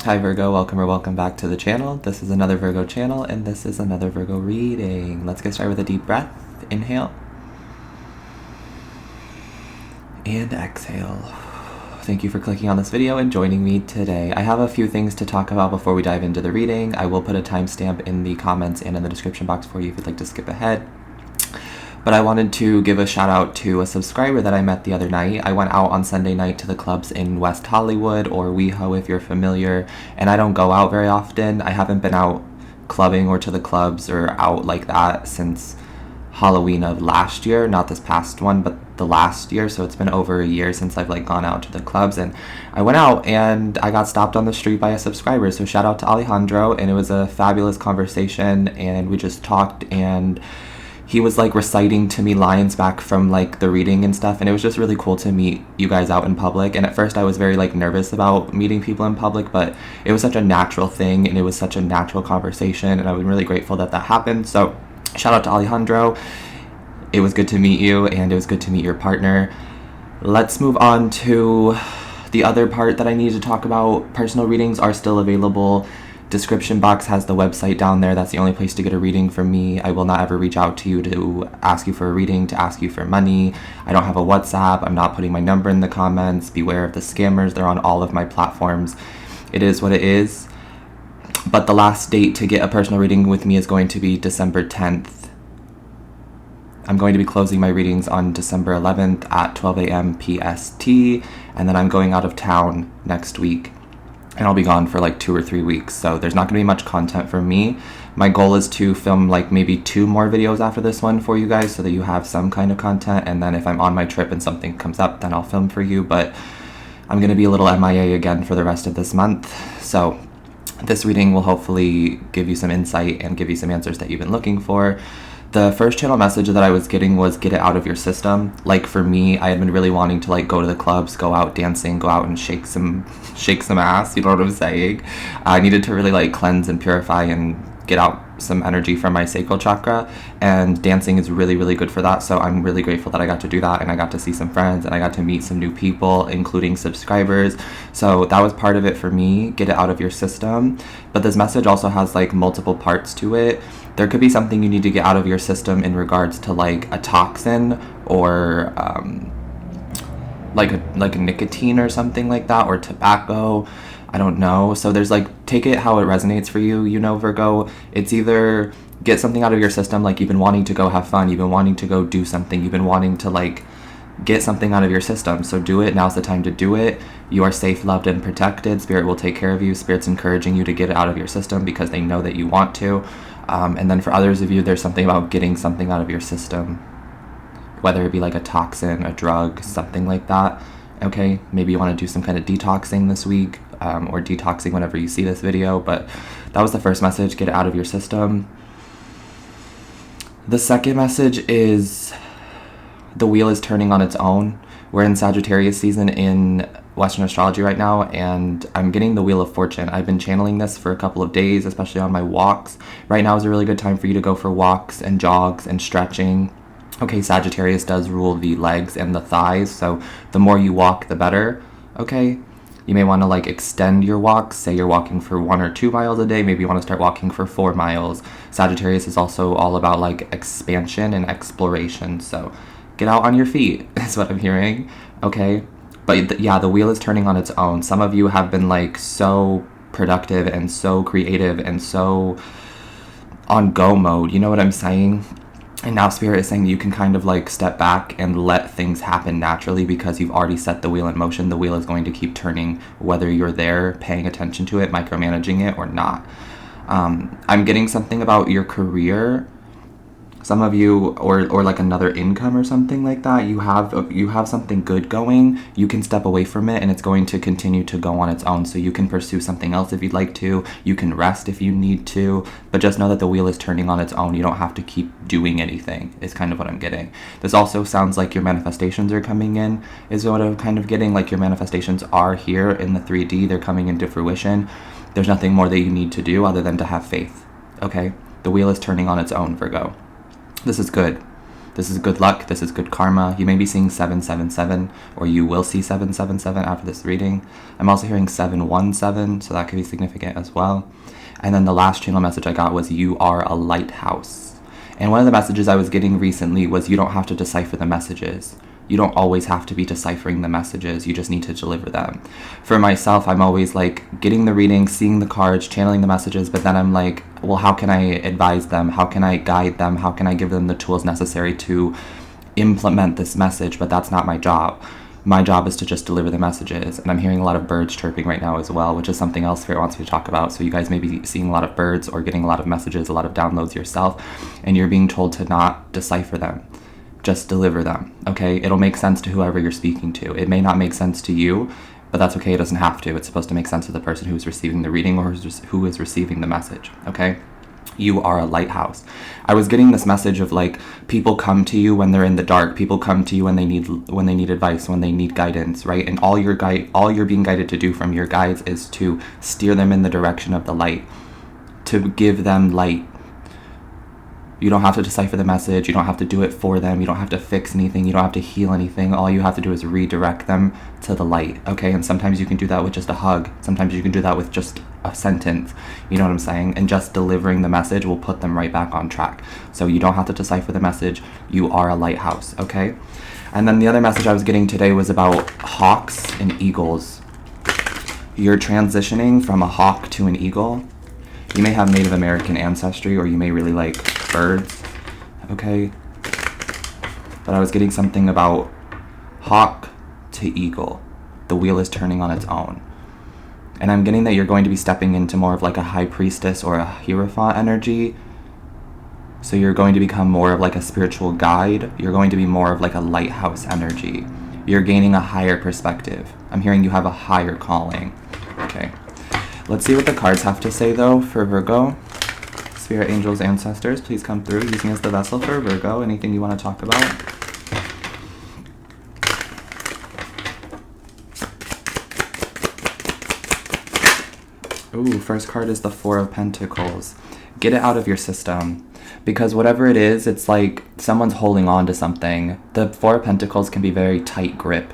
Hi Virgo, welcome or welcome back to the channel. This is another Virgo channel and this is another Virgo reading. Let's get started with a deep breath. Inhale. And exhale. Thank you for clicking on this video and joining me today. I have a few things to talk about before we dive into the reading. I will put a timestamp in the comments and in the description box for you if you'd like to skip ahead. But I wanted to give a shout out to a subscriber that I met the other night. I went out on Sunday night to the clubs in West Hollywood, or WeHo if you're familiar, and I don't go out very often. I haven't been out clubbing or to the clubs or out like that since Halloween of last year, not this past one, but the last year. So it's been over a year since I've gone out to the clubs, and I went out and I got stopped on the street by a subscriber. So shout out to Alejandro, and it was a fabulous conversation, and we just talked, and he was reciting to me lines back from the reading and stuff, and it was just really cool to meet you guys out in public. And at first I was very nervous about meeting people in public, but it was such a natural thing and it was such a natural conversation, and I'm really grateful that happened. So shout out to Alejandro. It was good to meet you, and it was good to meet your partner. Let's move on to the other part that I need to talk about. Personal readings are still available. Description box has the website down there. That's the only place to get a reading from me. I will not ever reach out to you to ask you for a reading, to ask you for money. I don't have a WhatsApp. I'm not putting my number in the comments. Beware of the scammers. They're on all of my platforms. It is what it is. But the last date to get a personal reading with me is going to be December 10th. I'm going to be closing my readings on December 11th at 12 a.m. PST, and then I'm going out of town next week. And I'll be gone for 2 or 3 weeks, so there's not going to be much content from me. My goal is to film maybe 2 more videos after this one for you guys so that you have some kind of content, and then if I'm on my trip and something comes up, then I'll film for you. But I'm going to be a little MIA again for the rest of this month, so this reading will hopefully give you some insight and give you some answers that you've been looking for. The first channel message that I was getting was get it out of your system. For me, I had been really wanting to go to the clubs, go out dancing, go out and shake some ass, you know what I'm saying? I needed to really cleanse and purify and get out some energy from my sacral chakra, and dancing is really, really good for that. So I'm really grateful that I got to do that, and I got to see some friends, and I got to meet some new people, including subscribers. So that was part of it for me, get it out of your system. But this message also has multiple parts to it. There could be something you need to get out of your system in regards to a toxin, or like a nicotine or something like that, or tobacco. I don't know. So there's take it how it resonates for you, Virgo. It's either get something out of your system, you've been wanting to go have fun, you've been wanting to go do something, you've been wanting to get something out of your system. So do it. Now's the time to do it. You are safe, loved, and protected. Spirit will take care of you. Spirit's encouraging you to get it out of your system because they know that you want to. And then for others of you, there's something about getting something out of your system, whether it be a toxin, a drug, something like that. Okay, maybe you want to do some kind of detoxing this week, or detoxing whenever you see this video. But that was the first message, get it out of your system. The second message is the wheel is turning on its own. We're in Sagittarius season in Western astrology right now, and I'm getting the Wheel of Fortune. I've been channeling this for a couple of days, especially on my walks. Right now is a really good time for you to go for walks and jogs and stretching. Okay, Sagittarius does rule the legs and the thighs, so the more you walk, the better. Okay, you may want to extend your walks. Say you're walking for 1 or 2 miles a day. Maybe you want to start walking for 4 miles. Sagittarius is also all about expansion and exploration, so get out on your feet is what I'm hearing. Okay, but yeah, the wheel is turning on its own. Some of you have been so productive and so creative and so on go mode, you know what I'm saying? And now Spirit is saying you can kind of step back and let things happen naturally because you've already set the wheel in motion. The wheel is going to keep turning whether you're there paying attention to it, micromanaging it, or not. I'm getting something about your career. Some of you, or another income or something like that, you have something good going. You can step away from it and it's going to continue to go on its own. So you can pursue something else if you'd like to. You can rest if you need to, but just know that the wheel is turning on its own. You don't have to keep doing anything, is kind of what I'm getting. This also sounds like your manifestations are coming in, is what I'm kind of getting. Your manifestations are here in the 3D. They're coming into fruition. There's nothing more that you need to do other than to have faith. Okay? The wheel is turning on its own, Virgo. This is good. This is good luck. This is good karma. You may be seeing 777, or you will see 777 after this reading. I'm also hearing 717, so that could be significant as well. And then the last channel message I got was you are a lighthouse. And one of the messages I was getting recently was you don't have to decipher the messages. You don't always have to be deciphering the messages. You just need to deliver them. For myself, I'm always like getting the reading, seeing the cards, channeling the messages, but then I'm like, well, how can I advise them? How can I guide them? How can I give them the tools necessary to implement this message? But that's not my job. My job is to just deliver the messages. And I'm hearing a lot of birds chirping right now as well, which is something else Spirit wants me to talk about. So you guys may be seeing a lot of birds or getting a lot of messages, a lot of downloads yourself, and you're being told to not decipher them. Just deliver them, okay? It'll make sense to whoever you're speaking to. It may not make sense to you, but that's okay. It doesn't have to. It's supposed to make sense to the person who's receiving the reading or who is receiving the message, okay? You are a lighthouse. I was getting this message of like, people come to you when they're in the dark. People come to you when they need advice, when they need guidance, right? And all you're being guided to do from your guides is to steer them in the direction of the light, to give them light. You don't have to decipher the message. You don't have to do it for them. You don't have to fix anything. You don't have to heal anything. All you have to do is redirect them to the light, okay? And sometimes you can do that with just a hug. Sometimes you can do that with just a sentence. You know what I'm saying? And just delivering the message will put them right back on track. So you don't have to decipher the message. You are a lighthouse, okay? And then the other message I was getting today was about hawks and eagles. You're transitioning from a hawk to an eagle. You may have Native American ancestry, or you may really like birds, okay? But I was getting something about hawk to eagle. The wheel is turning on its own. And I'm getting that you're going to be stepping into more of like a high priestess or a hierophant energy. So you're going to become more of like a spiritual guide. You're going to be more of like a lighthouse energy. You're gaining a higher perspective. I'm hearing you have a higher calling, okay? Let's see what the cards have to say, though, for Virgo. Spirit, angels, ancestors, please come through. Use me as the vessel for Virgo. Anything you want to talk about? Ooh, first card is the Four of Pentacles. Get it out of your system. Because whatever it is, it's like someone's holding on to something. The Four of Pentacles can be very tight grip.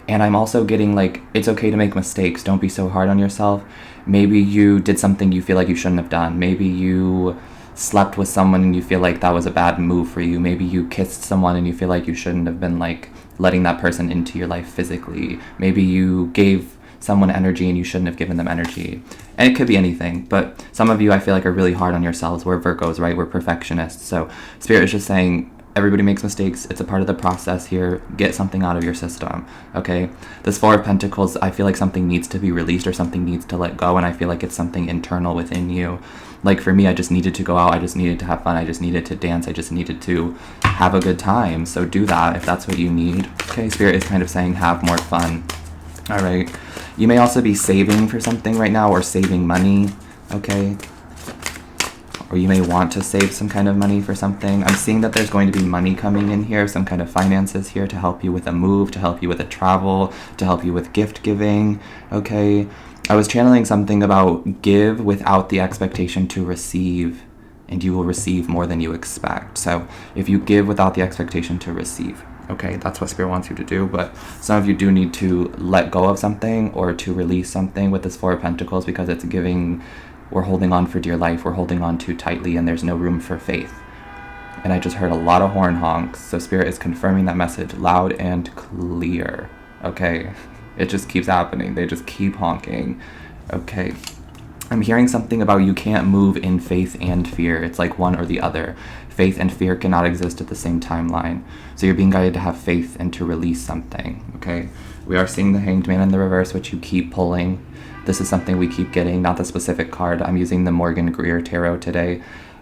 And I'm also getting like, it's okay to make mistakes. Don't be so hard on yourself. Maybe you did something you feel like you shouldn't have done. Maybe you slept with someone and you feel like that was a bad move for you. Maybe you kissed someone and you feel like you shouldn't have been like letting that person into your life physically. Maybe you gave someone energy and you shouldn't have given them energy. And it could be anything, but some of you I feel like are really hard on yourselves. We're Virgos, right? We're perfectionists. So Spirit is just saying, everybody makes mistakes. It's a part of the process here. Get something out of your system, okay? This Four of Pentacles, I feel like something needs to be released or something needs to let go, and I feel like it's something internal within you. Like for me, I just needed to go out. I just needed to have fun. I just needed to dance. I just needed to have a good time. So do that if that's what you need. Okay, Spirit is kind of saying have more fun. All right. You may also be saving for something right now or saving money, okay? Or you may want to save some kind of money for something. I'm seeing that there's going to be money coming in here, some kind of finances here to help you with a move, to help you with a travel, to help you with gift giving, okay? I was channeling something about give without the expectation to receive, and you will receive more than you expect. So if you give without the expectation to receive, okay, that's what Spirit wants you to do. But some of you do need to let go of something or to release something with this Four of Pentacles because it's giving... We're holding on for dear life. We're holding on too tightly and there's no room for faith. And I just heard a lot of horn honks. So Spirit is confirming that message loud and clear. Okay. It just keeps happening. They just keep honking. Okay. I'm hearing something about you can't move in faith and fear. It's like one or the other. Faith and fear cannot exist at the same timeline. So you're being guided to have faith and to release something. Okay. We are seeing the Hanged Man in the reverse, which you keep pulling. This is something we keep getting, not the specific card. I'm using the Morgan Greer Tarot today.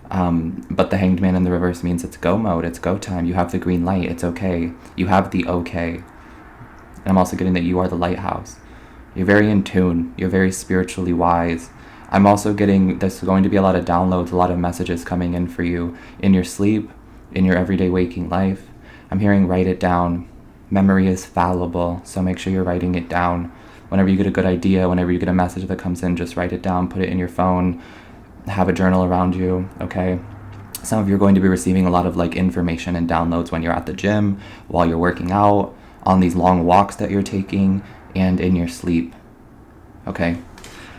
But the Hanged Man in the reverse means it's go mode, it's go time. You have the green light, it's okay. You have the okay. And I'm also getting that you are the lighthouse. You're very in tune. You're very spiritually wise. I'm also getting there's going to be a lot of downloads, a lot of messages coming in for you in your sleep, in your everyday waking life. I'm hearing write it down. Memory is fallible, so make sure you're writing it down. Whenever you get a good idea, whenever you get a message that comes in, just write it down, put it in your phone, have a journal around you, okay? Some of you are going to be receiving a lot of like information and downloads when you're at the gym, while you're working out, on these long walks that you're taking, and in your sleep. Okay?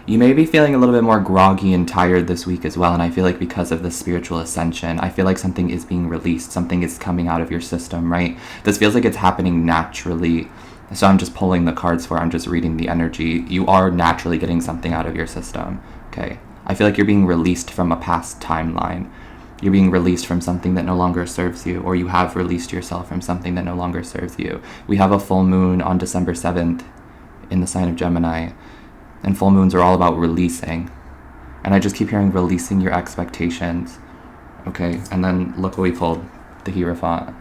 You may be feeling a little bit more groggy and tired this week as well, and I feel like because of the spiritual ascension, I feel like something is being released, something is coming out of your system, right? This feels like it's happening naturally. So I'm just pulling the cards for, I'm just reading the energy. You are naturally getting something out of your system, okay? I feel like you're being released from a past timeline. You're being released from something that no longer serves you, or you have released yourself from something that no longer serves you. We have a full moon on December 7th in the sign of Gemini, and full moons are all about releasing. And I just keep hearing releasing your expectations, okay? And then look what we pulled, the Hierophant.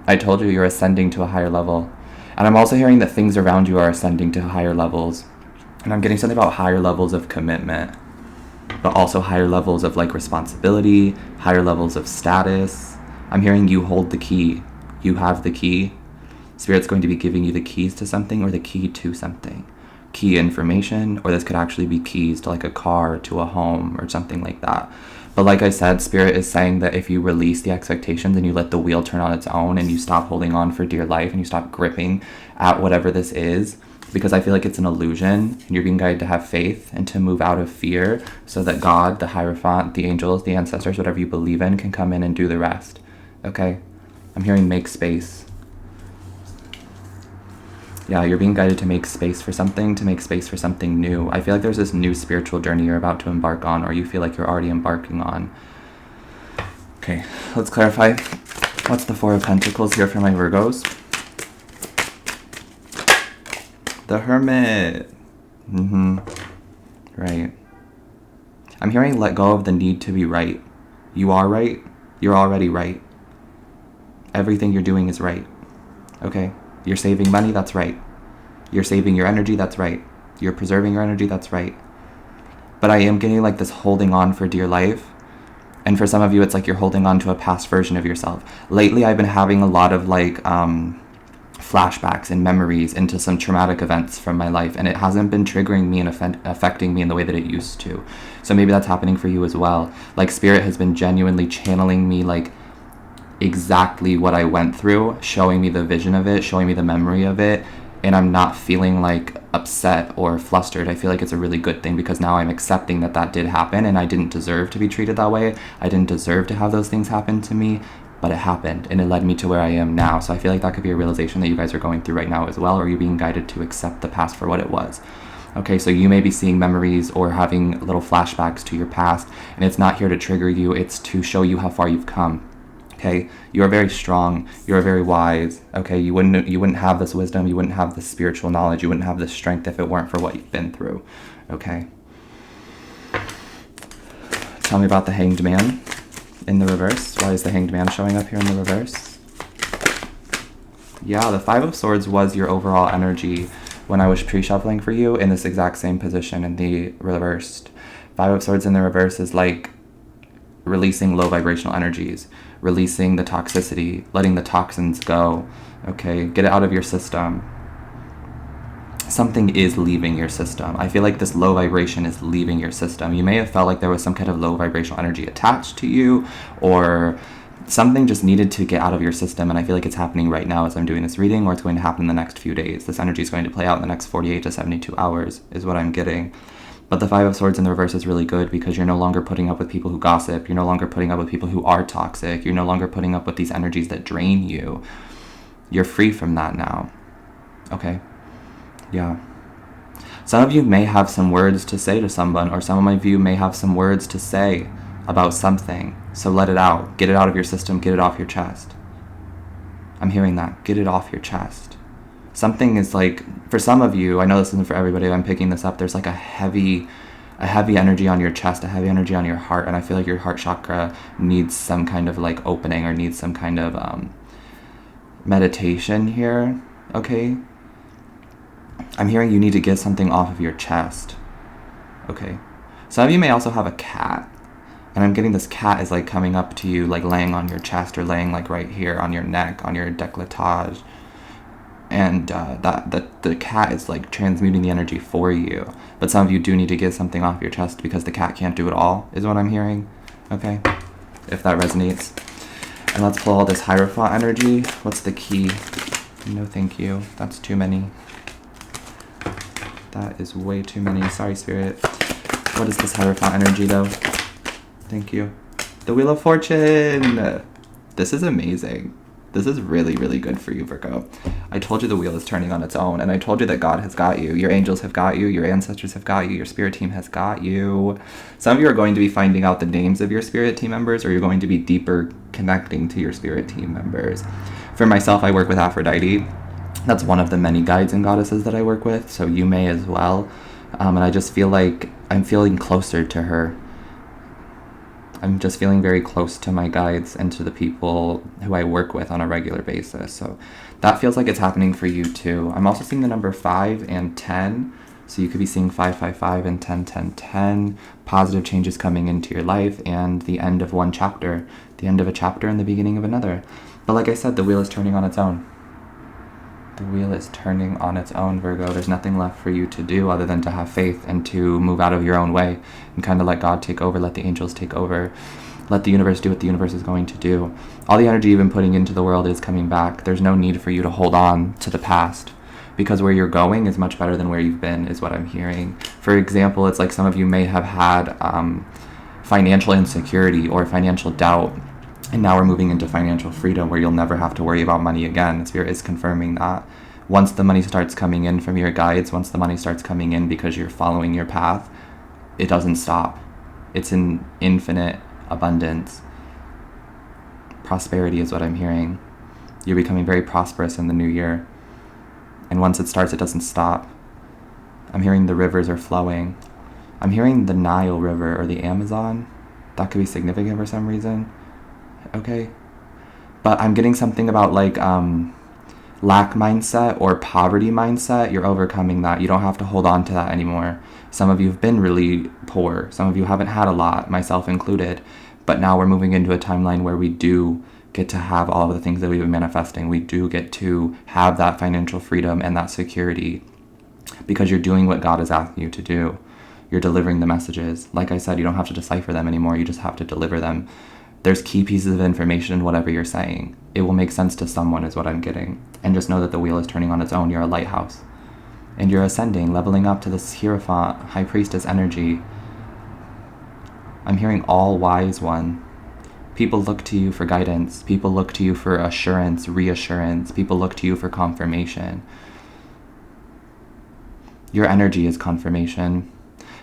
I told you you're ascending to a higher level. And I'm also hearing that things around you are ascending to higher levels. And I'm getting something about higher levels of commitment, but also higher levels of like responsibility, higher levels of status. I'm hearing you hold the key. You have the key. Spirit's going to be giving you the keys to something, or the key to something. Key information, or this could actually be keys to like a car, to a home, or something like that. But like I said, Spirit is saying that if you release the expectations and you let the wheel turn on its own, and you stop holding on for dear life, and you stop gripping at whatever this is, because I feel like it's an illusion, and you're being guided to have faith and to move out of fear, so that God, the Hierophant, the angels, the ancestors, whatever you believe in, can come in and do the rest. Okay? I'm hearing make space. Yeah, you're being guided to make space for something, to make space for something new. I feel like there's this new spiritual journey you're about to embark on, or you feel like you're already embarking on. Okay, let's clarify. What's the Four of Pentacles here for my Virgos? The Hermit. Right. I'm hearing let go of the need to be right. You are right. You're already right. Everything you're doing is right. Okay? You're saving money, that's right. You're saving your energy, that's right. You're preserving your energy, that's right. But I am getting like this holding on for dear life. And for some of you, it's like you're holding on to a past version of yourself. Lately, I've been having a lot of like flashbacks and memories into some traumatic events from my life. And it hasn't been triggering me and affecting me in the way that it used to. So maybe that's happening for you as well. Like Spirit has been genuinely channeling me like exactly what I went through, showing me the vision of it, showing me the memory of it, and I'm not feeling like upset or flustered. I feel like it's a really good thing, because now I'm accepting that that did happen, and I didn't deserve to be treated that way. I didn't deserve to have those things happen to me, but it happened, and it led me to where I am now. So I feel like that could be a realization that you guys are going through right now as well, or you're being guided to accept the past for what it was. Okay, so you may be seeing memories or having little flashbacks to your past, and it's not here to trigger you, it's to show you how far you've come. Okay, you are very strong, you are very wise. Okay, you wouldn't have this wisdom, you wouldn't have this spiritual knowledge, you wouldn't have this strength if it weren't for what you've been through. Okay. Tell me about the Hanged Man in the reverse. Why is the Hanged Man showing up here in the reverse? Yeah, the Five of Swords was your overall energy when I was pre-shuffling for you, in this exact same position in the reversed. Five of Swords in the reverse is like releasing low vibrational energies, releasing the toxicity, letting the toxins go. Okay, get it out of your system. Something is leaving your system. I feel like this low vibration is leaving your system. You may have felt like there was some kind of low vibrational energy attached to you, or something just needed to get out of your system, and I feel like it's happening right now as I'm doing this reading, or it's going to happen in the next few days. This energy is going to play out in the next 48 to 72 hours is what I'm getting. But the Five of Swords in the reverse is really good, because you're no longer putting up with people who gossip. You're no longer putting up with people who are toxic. You're no longer putting up with these energies that drain you. You're free from that now. Okay? Yeah. Some of you may have some words to say to someone, or some of you may have some words to say about something. So let it out. Get it out of your system. Get it off your chest. I'm hearing that. Get it off your chest. Something is like, for some of you, I know this isn't for everybody, I'm picking this up, there's like a heavy energy on your chest, a heavy energy on your heart, and I feel like your heart chakra needs some kind of like opening, or needs some kind of meditation here, okay? I'm hearing you need to get something off of your chest, okay? Some of you may also have a cat, and I'm getting this cat is like coming up to you, like laying on your chest, or laying like right here on your neck, on your décolletage. And the cat is like transmuting the energy for you. But some of you do need to get something off your chest, because the cat can't do it all, is what I'm hearing. Okay? if that resonates. And let's pull all this Hierophant energy. What's the key? No, thank you. That's too many. That is way too many. Sorry, Spirit. What is this Hierophant energy, though? Thank you. The Wheel of Fortune! This is amazing. This is really, really good for you, Virgo. I told you the wheel is turning on its own, and I told you that God has got you. Your angels have got you. Your ancestors have got you. Your spirit team has got you. Some of you are going to be finding out the names of your spirit team members, or you're going to be deeper connecting to your spirit team members. For myself, I work with Aphrodite. That's one of the many guides and goddesses that I work with, so you may as well. And I just feel like I'm feeling closer to her. I'm just feeling very close to my guides and to the people who I work with on a regular basis. So that feels like it's happening for you too. I'm also seeing the number 5 and 10. So you could be seeing 555 and 101010. Positive changes coming into your life and the end of one chapter. The end of a chapter and the beginning of another. But like I said, the wheel is turning on its own. The wheel is turning on its own, Virgo. There's nothing left for you to do other than to have faith and to move out of your own way and kind of let God take over, let the angels take over, let the universe do what the universe is going to do. All the energy you've been putting into the world is coming back. There's no need for you to hold on to the past because where you're going is much better than where you've been, is what I'm hearing. For example, it's like some of you may have had financial insecurity or financial doubt. And now we're moving into financial freedom where you'll never have to worry about money again. Spirit is confirming that. Once the money starts coming in from your guides, once the money starts coming in because you're following your path, it doesn't stop. It's an infinite abundance. Prosperity is what I'm hearing. You're becoming very prosperous in the new year. And once it starts, it doesn't stop. I'm hearing the rivers are flowing. I'm hearing the Nile River or the Amazon. That could be significant for some reason. Okay, but I'm getting something about like lack mindset or poverty mindset. You're overcoming that. You don't have to hold on to that anymore. Some of you have been really poor. Some of you haven't had a lot, myself included. But now we're moving into a timeline where we do get to have all of the things that we've been manifesting. We do get to have that financial freedom and that security because you're doing what God is asking you to do. You're delivering the messages. Like I said, you don't have to decipher them anymore. You just have to deliver them. There's key pieces of information in whatever you're saying. It will make sense to someone is what I'm getting. And just know that the wheel is turning on its own. You're a lighthouse. And you're ascending, leveling up to this Hierophant, High Priestess energy. I'm hearing all wise one. People look to you for guidance. People look to you for assurance, reassurance. People look to you for confirmation. Your energy is confirmation.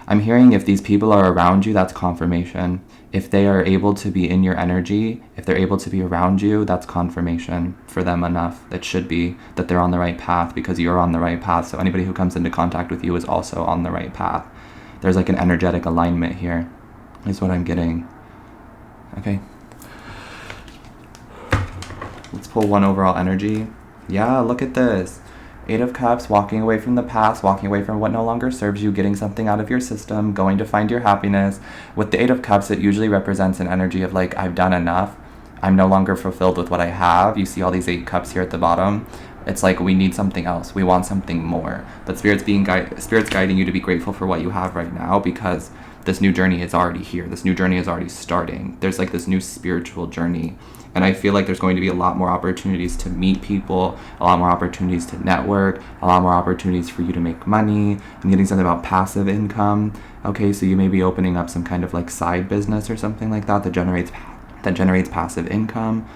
I'm hearing if these people are around you, that's confirmation. If they are able to be in your energy, if they're able to be around you, that's confirmation for them enough. That should be that they're on the right path because you're on the right path. So anybody who comes into contact with you is also on the right path. There's like an energetic alignment here, is what I'm getting. Okay. Let's pull one overall energy. Yeah, look at this. 8 of Cups, walking away from the past, walking away from what no longer serves you, getting something out of your system, going to find your happiness. With the 8 of Cups, it usually represents an energy of like, I've done enough. I'm no longer fulfilled with what I have. You see all these 8 cups here at the bottom. It's like we need something else. We want something more. But Spirit's guiding you to be grateful for what you have right now because this new journey is already here. This new journey is already starting. There's like this new spiritual journey. And I feel like there's going to be a lot more opportunities to meet people, a lot more opportunities to network, a lot more opportunities for you to make money. I'm getting something about passive income. Okay, so you may be opening up some kind of like side business or something like that that generates passive income.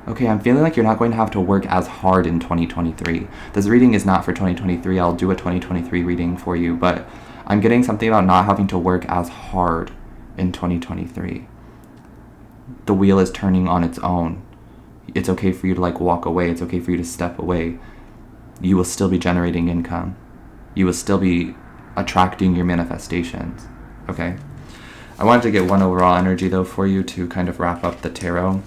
Okay, I'm feeling like you're not going to have to work as hard in 2023. This reading is not for 2023. I'll do a 2023 reading for you, but I'm getting something about not having to work as hard in 2023. The wheel is turning on its own. It's okay for you to like walk away. It's okay for you to step away. You will still be generating income. You will still be attracting your manifestations. Okay. I wanted to get one overall energy though for you to kind of wrap up the tarot.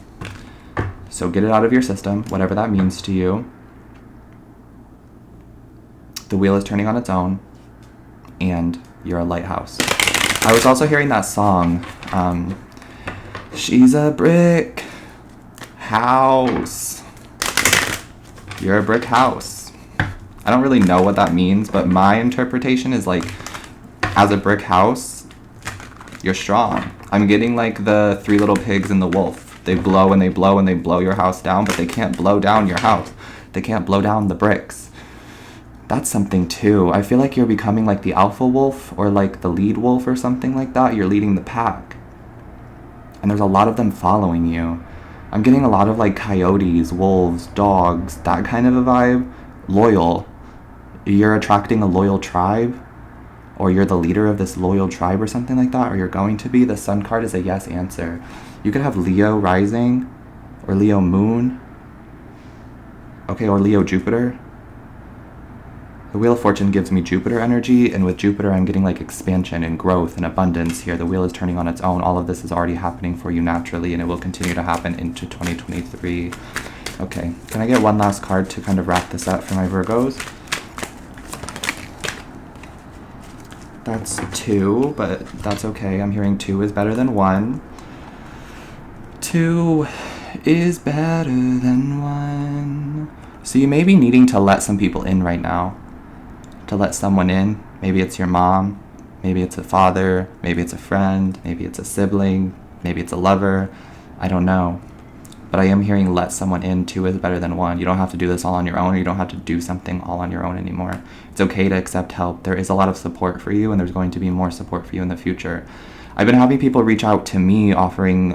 So get it out of your system, whatever that means to you. The wheel is turning on its own, and you're a lighthouse. I was also hearing that song, she's a brick house. You're a brick house. I don't really know what that means, but my interpretation is like, as a brick house, you're strong. I'm getting like the Three Little Pigs and the wolf. They blow and they blow and they blow your house down, but they can't blow down your house. They can't blow down the bricks. That's something too. I feel like you're becoming like the alpha wolf or like the lead wolf or something like that. You're leading the pack. And there's a lot of them following you. I'm getting a lot of like coyotes, wolves, dogs, that kind of a vibe. Loyal. You're attracting a loyal tribe, or you're the leader of this loyal tribe or something like that, or you're going to be. The Sun card is a yes answer. You could have Leo rising or Leo moon. Okay, or Leo Jupiter. The Wheel of Fortune gives me Jupiter energy, and with Jupiter I'm getting like expansion and growth and abundance here. The wheel is turning on its own. All of this is already happening for you naturally, and it will continue to happen into 2023. Okay, can I get one last card to kind of wrap this up for my Virgos? That's 2, but that's okay. I'm hearing 2 is better than 1. 2 is better than 1. So you may be needing to let some people in right now. To let someone in. Maybe it's your mom. Maybe it's a father. Maybe it's a friend. Maybe it's a sibling. Maybe it's a lover. I don't know. But I am hearing let someone in. 2 is better than 1. You don't have to do this all on your own, or you don't have to do something all on your own anymore. It's okay to accept help. There is a lot of support for you, and there's going to be more support for you in the future. I've been having people reach out to me offering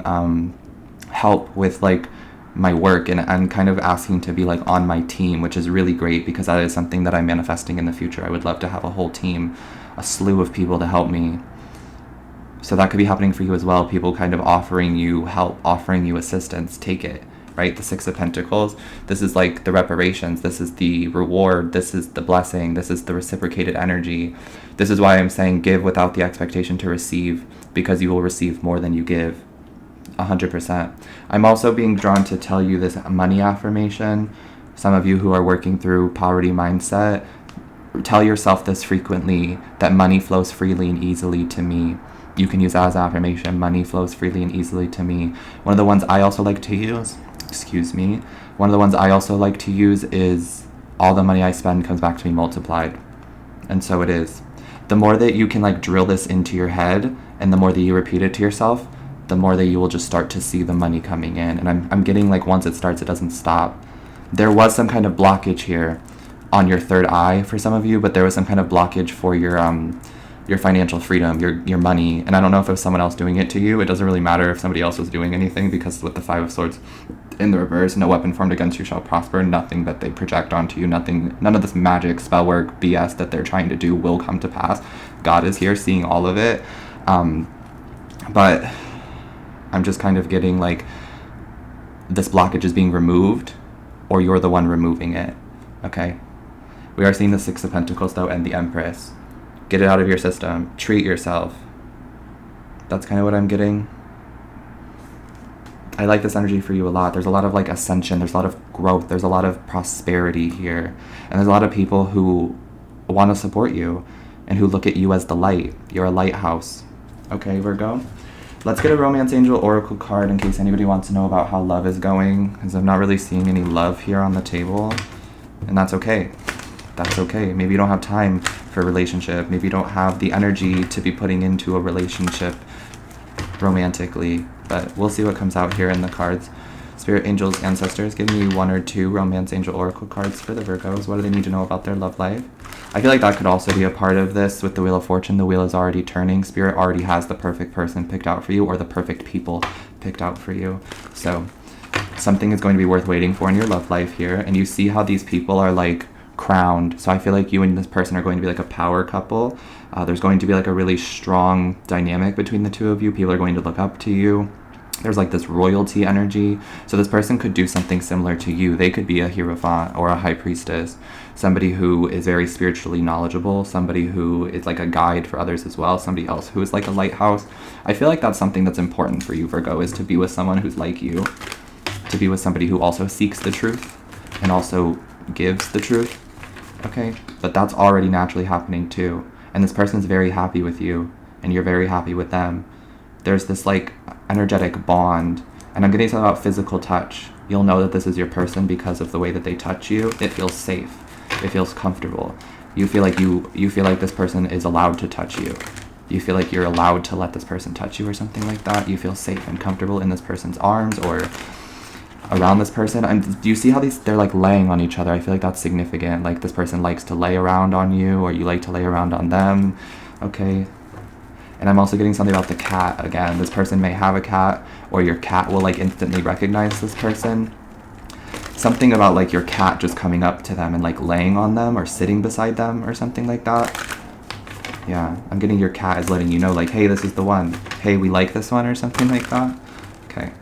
help with like my work, and I'm kind of asking to be like on my team, which is really great because that is something that I'm manifesting in the future. I would love to have a whole team, a slew of people to help me. So that could be happening for you as well. People kind of offering you help, offering you assistance. Take it, right? The 6 of Pentacles. This is like the reparations. This is the reward. This is the blessing. This is the reciprocated energy. This is why I'm saying give without the expectation to receive, because you will receive more than you give. 100%. I'm also being drawn to tell you this money affirmation. Some of you who are working through poverty mindset, tell yourself this frequently, that money flows freely and easily to me. You can use that as affirmation. Money flows freely and easily to me. One of the ones I also like to use, one of the ones I also like to use is all the money I spend comes back to me multiplied. And so it is. The more that you can like drill this into your head, and the more that you repeat it to yourself, the more that you will just start to see the money coming in. And I'm getting like once it starts, it doesn't stop. There was some kind of blockage here on your third eye for some of you, but there was some kind of blockage for your financial freedom, your money. And I don't know if it was someone else doing it to you. It doesn't really matter if somebody else was doing anything, because with the 5 of Swords in the reverse, no weapon formed against you shall prosper. Nothing that they project onto you, none of this magic, spell work, BS that they're trying to do will come to pass. God is here seeing all of it. But I'm just kind of getting like this blockage is being removed, or you're the one removing it. Okay? We are seeing the 6 of Pentacles though, and the Empress. Get it out of your system. Treat yourself. That's kind of what I'm getting. I like this energy for you a lot. There's a lot of like ascension. There's a lot of growth. There's a lot of prosperity here. And there's a lot of people who want to support you and who look at you as the light. You're a lighthouse. Okay, Virgo? Let's get a Romance Angel Oracle card in case anybody wants to know about how love is going, because I'm not really seeing any love here on the table. And that's okay. That's okay. Maybe you don't have time for a relationship. Maybe you don't have the energy to be putting into a relationship romantically. But we'll see what comes out here in the cards. Spirit angels, ancestors, give me 1 or 2 Romance Angel Oracle cards for the Virgos. What do they need to know about their love life? I feel like that could also be a part of this with the Wheel of Fortune. The wheel is already turning. Spirit already has the perfect person picked out for you, or the perfect people picked out for you. So something is going to be worth waiting for in your love life here. And you see how these people are like crowned. So I feel like you and this person are going to be like a power couple. There's going to be like a really strong dynamic between the two of you. People are going to look up to you. There's like this royalty energy. So this person could do something similar to you. They could be a Hierophant or a High Priestess, somebody who is very spiritually knowledgeable, somebody who is like a guide for others as well, somebody else who is like a lighthouse. I feel like that's something that's important for you, Virgo, is to be with someone who's like you, to be with somebody who also seeks the truth and also gives the truth. Okay, but that's already naturally happening too. And this person's very happy with you, and you're very happy with them. There's this like energetic bond, and I'm getting something about physical touch. You'll know that this is your person because of the way that they touch you. It feels safe. It feels comfortable. You feel like this person is allowed to touch you. You feel like you're allowed to let this person touch you or something like that. You feel safe and comfortable in this person's arms or around this person. And do you see how they're like laying on each other? I feel like that's significant. Like this person likes to lay around on you, or you like to lay around on them. Okay. And I'm also getting something about the cat again. This person may have a cat, or your cat will like instantly recognize this person. Something about like your cat just coming up to them and like laying on them or sitting beside them or something like that. Yeah, I'm getting your cat is letting you know like, hey, this is the one. Hey, we like this one or something like that. Okay.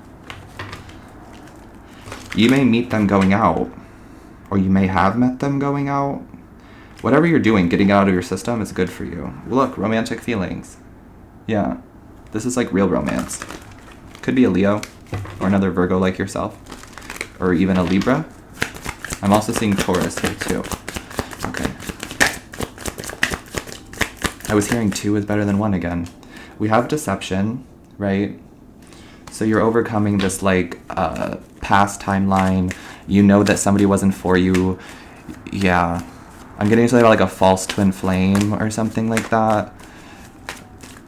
You may meet them going out, or you may have met them going out. Whatever you're doing, getting out of your system is good for you. Look, romantic feelings. Yeah, this is like real romance. Could be a Leo or another Virgo like yourself, or even a Libra. I'm also seeing Taurus here too. Okay. I was hearing 2 is better than 1 again. We have deception, right? So you're overcoming this like past timeline. You know that somebody wasn't for you. Yeah. I'm getting something about like a false twin flame or something like that.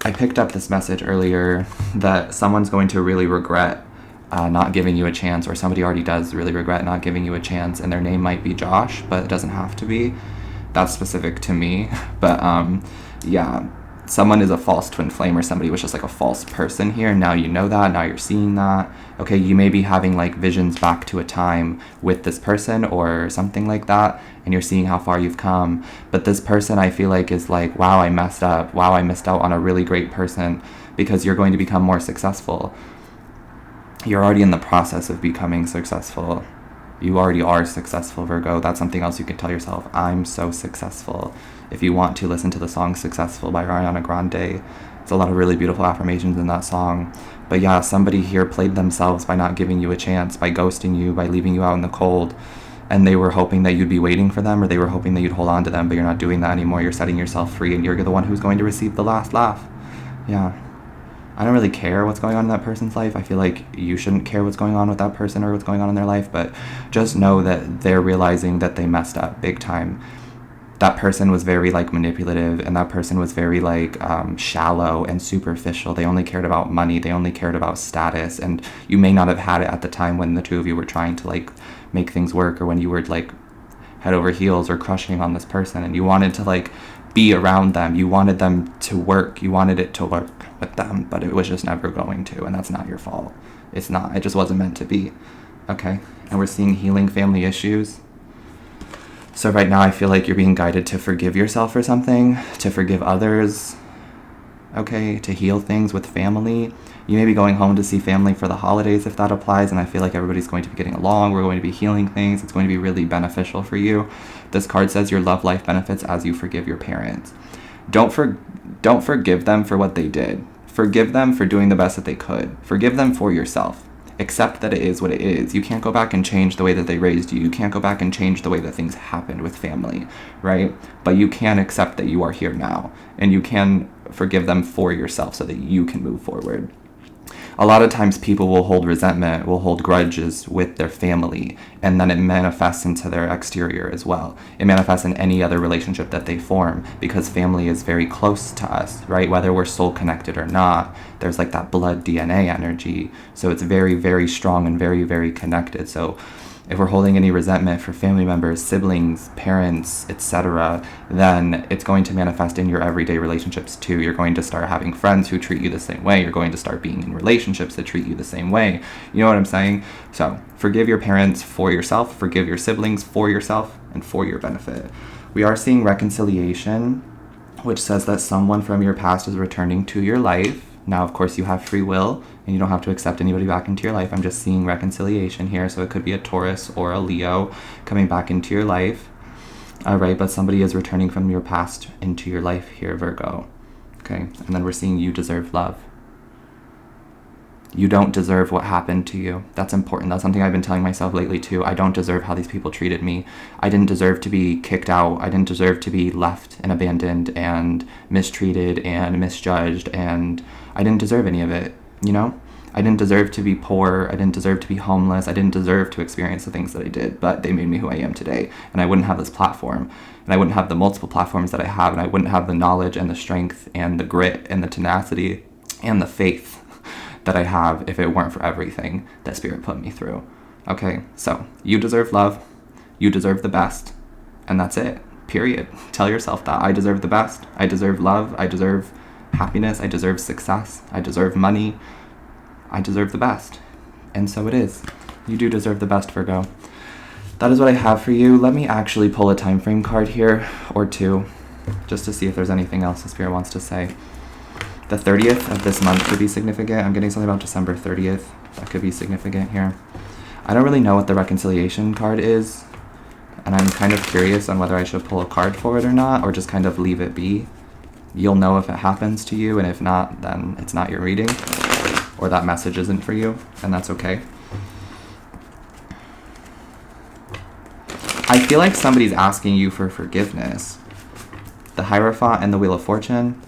I picked up this message earlier that someone's going to really regret not giving you a chance, or somebody already does really regret not giving you a chance, and their name might be Josh, but it doesn't have to be. That's specific to me. But yeah, someone is a false twin flame, or somebody was just like a false person here. Now you know that, now you're seeing that. Okay, you may be having like visions back to a time with this person or something like that, and you're seeing how far you've come. But this person, I feel like, is like, wow, I messed up. Wow, I missed out on a really great person, because you're going to become more successful. You're already in the process of becoming successful. You already are successful, Virgo. That's something else you can tell yourself. I'm so successful. If you want to listen to the song Successful by Ariana Grande, it's a lot of really beautiful affirmations in that song. But yeah, somebody here played themselves by not giving you a chance, by ghosting you, by leaving you out in the cold. And they were hoping that you'd be waiting for them, or they were hoping that you'd hold on to them, but you're not doing that anymore. You're setting yourself free, and you're the one who's going to receive the last laugh. Yeah. I don't really care what's going on in that person's life. I feel like you shouldn't care what's going on with that person or what's going on in their life, but just know that they're realizing that they messed up big time. That person was very like manipulative, and that person was very like shallow and superficial. They only cared about money. They only cared about status, and you may not have had it at the time when the two of you were trying to like make things work, or when you were like head over heels or crushing on this person, and you wanted to like be around them. You wanted them to work. You wanted it to work with them, but it was just never going to, and that's not your fault. It's not. It just wasn't meant to be. Okay? And we're seeing healing family issues. So right now I feel like you're being guided to forgive yourself for something, to forgive others, okay, to heal things with family. You may be going home to see family for the holidays if that applies, and I feel like everybody's going to be getting along. We're going to be healing things. It's going to be really beneficial for you. This card says your love life benefits as you forgive your parents. Don't forgive them for what they did. Forgive them for doing the best that they could. Forgive them for yourself. Accept that it is what it is. You can't go back and change the way that they raised you. You can't go back and change the way that things happened with family, right? But you can accept that you are here now, and you can forgive them for yourself so that you can move forward. A lot of times people will hold resentment, will hold grudges with their family, and then it manifests into their exterior as well. It manifests in any other relationship that they form, because family is very close to us, right? Whether we're soul connected or not, there's like that blood DNA energy. So it's very, very strong and very, very connected. So if we're holding any resentment for family members, siblings, parents, etc., then it's going to manifest in your everyday relationships too. You're going to start having friends who treat you the same way. You're going to start being in relationships that treat you the same way. You know what I'm saying? So forgive your parents for yourself, forgive your siblings for yourself, and for your benefit. We are seeing reconciliation, which says that someone from your past is returning to your life. Now, of course, you have free will, and you don't have to accept anybody back into your life. I'm just seeing reconciliation here, so it could be a Taurus or a Leo coming back into your life. All right, but somebody is returning from your past into your life here, Virgo. Okay, and then we're seeing you deserve love. You don't deserve what happened to you. That's important. That's something I've been telling myself lately too. I don't deserve how these people treated me. I didn't deserve to be kicked out. I didn't deserve to be left and abandoned and mistreated and misjudged, and I didn't deserve any of it, you know? I didn't deserve to be poor. I didn't deserve to be homeless. I didn't deserve to experience the things that I did, but they made me who I am today. And I wouldn't have this platform, and I wouldn't have the multiple platforms that I have, and I wouldn't have the knowledge and the strength and the grit and the tenacity and the faith that I have if it weren't for everything that Spirit put me through. Okay, so you deserve love. You deserve the best. And that's it. Period. Tell yourself that. I deserve the best. I deserve love. I deserve happiness. I deserve success. I deserve money. I deserve the best. And so it is. You do deserve the best, Virgo. That is what I have for you. Let me actually pull a time frame card here, or two, just to see if there's anything else the Spirit wants to say. The 30th of this month could be significant. I'm getting something about December 30th. That could be significant here. I don't really know what the reconciliation card is, and I'm kind of curious on whether I should pull a card for it or not, or just kind of leave it be. You'll know if it happens to you, and if not, then it's not your reading, or that message isn't for you, and that's okay. I feel like somebody's asking you for forgiveness. The Hierophant and the Wheel of Fortune.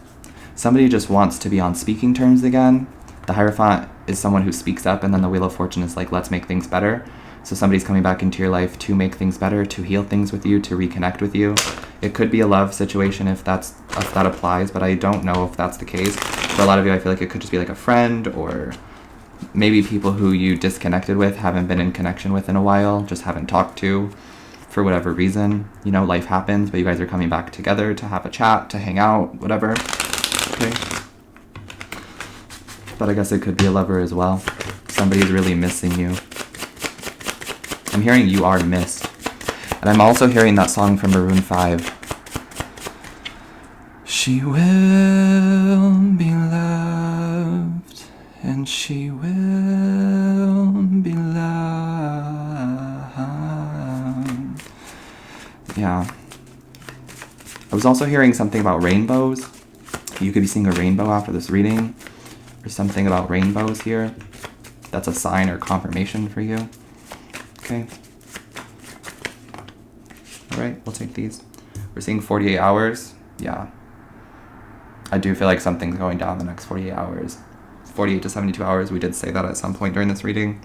Somebody just wants to be on speaking terms again. The Hierophant is someone who speaks up, and then the Wheel of Fortune is like, let's make things better. So somebody's coming back into your life to make things better, to heal things with you, to reconnect with you. It could be a love situation if that applies, but I don't know if that's the case. For a lot of you, I feel like it could just be like a friend, or maybe people who you disconnected with, haven't been in connection with in a while, just haven't talked to for whatever reason. You know, life happens, but you guys are coming back together to have a chat, to hang out, whatever. Okay. But I guess it could be a lover as well. Somebody's really missing you. I'm hearing you are missed. And I'm also hearing that song from Maroon 5. She will be loved, and she will be loved. Yeah. I was also hearing something about rainbows. You could be seeing a rainbow after this reading. There's something about rainbows here. That's a sign or confirmation for you. Okay. Alright, we'll take these. We're seeing 48 hours. Yeah. I do feel like something's going down the next 48 hours. 48 to 72 hours. We did say that at some point during this reading.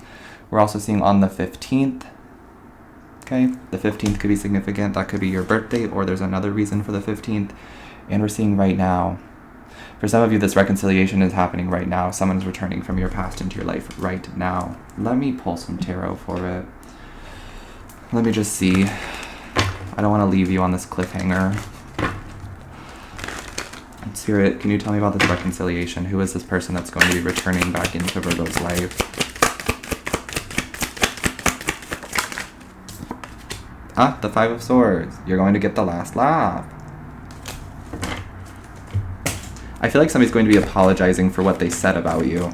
We're also seeing on the 15th. Okay. The 15th could be significant. That could be your birthday, or there's another reason for the 15th. And we're seeing right now. For some of you, this reconciliation is happening right now. Someone's returning from your past into your life right now. Let me pull some tarot for it. Let me just see. I don't want to leave you on this cliffhanger. Spirit, can you tell me about this reconciliation? Who is this person that's going to be returning back into Virgo's life? Ah, the Five of Swords. You're going to get the last laugh. I feel like somebody's going to be apologizing for what they said about you.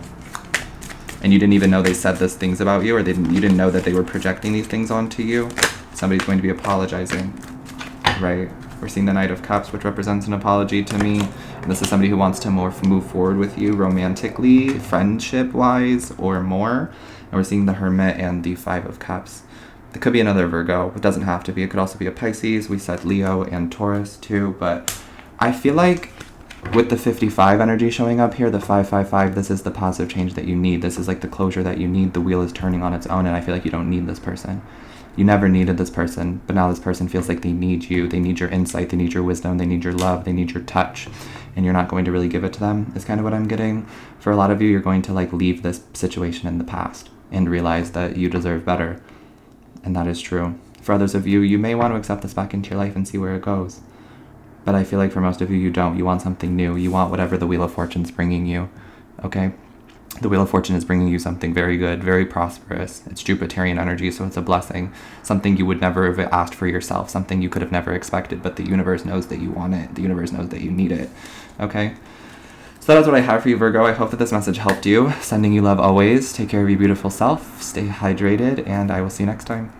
And you didn't even know they said these things about you, or you didn't know that they were projecting these things onto you. Somebody's going to be apologizing, right? We're seeing the Knight of Cups, which represents an apology to me. And this is somebody who wants to move forward with you romantically, friendship-wise, or more. And we're seeing the Hermit and the Five of Cups. It could be another Virgo. It doesn't have to be. It could also be a Pisces. We said Leo and Taurus too. But I feel like with the 55 energy showing up here, the 555, this is the positive change that you need. This is like the closure that you need. The wheel is turning on its own, and I feel like you don't need this person. You never needed this person, but now this person feels like they need you. They need your insight. They need your wisdom. They need your love. They need your touch. And you're not going to really give it to them, is kind of what I'm getting. For a lot of you, you're going to like leave this situation in the past and realize that you deserve better. And that is true. For others of you, you may want to accept this back into your life and see where it goes. But I feel like for most of you, you don't. You want something new. You want whatever the Wheel of Fortune's bringing you. Okay? The Wheel of Fortune is bringing you something very good, very prosperous. It's Jupiterian energy, so it's a blessing. Something you would never have asked for yourself. Something you could have never expected, but the universe knows that you want it. The universe knows that you need it. Okay? So that is what I have for you, Virgo. I hope that this message helped you. Sending you love always. Take care of your beautiful self. Stay hydrated, and I will see you next time.